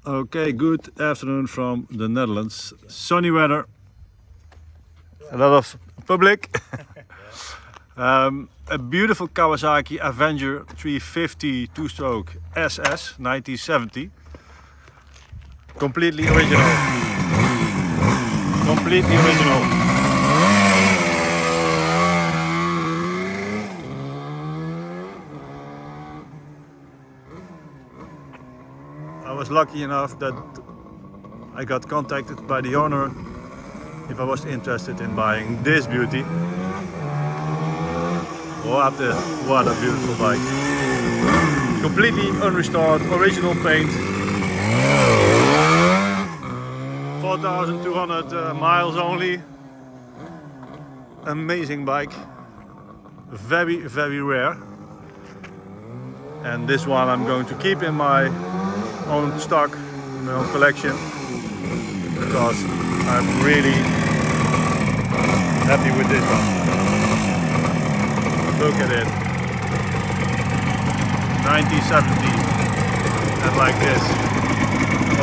Okay, good afternoon from the Netherlands. Sunny weather, a lot of public. A beautiful Kawasaki Avenger 350 two-stroke SS 1970. Completely original. Completely original. I was lucky enough that I got contacted by the owner if I was interested in buying this beauty. What a beautiful bike. Completely unrestored, original paint. 4,200 miles only. Amazing bike. Very, very rare. And this one I'm going to keep in my own stock, my own collection, because I'm really happy with this one. Look at it. 1970 and like this.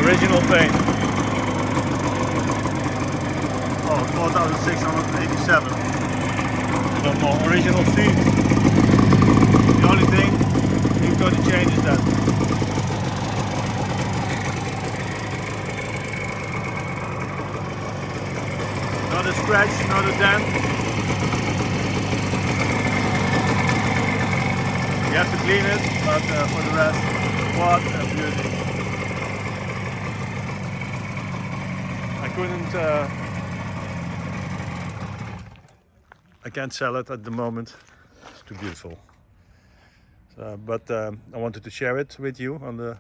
Original paint. Oh, 4,687. Some more original seats. The only thing you've got to change is that. Not a scratch, not a dent. You have to clean it, but for the rest, what a beauty. I can't sell it at the moment. It's too beautiful. But I wanted to share it with you on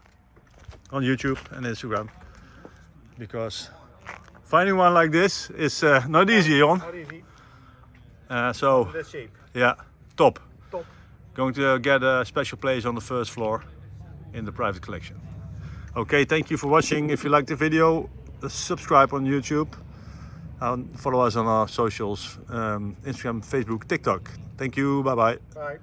YouTube and Instagram, because finding one like this is not easy, Jon. Not easy. So In that shape. yeah, top. Top. Going to get a special place on the first floor in the private collection. Okay, thank you for watching. If you liked the video, subscribe on YouTube and follow us on our socials, Instagram, Facebook, TikTok. Thank you, bye bye. Bye.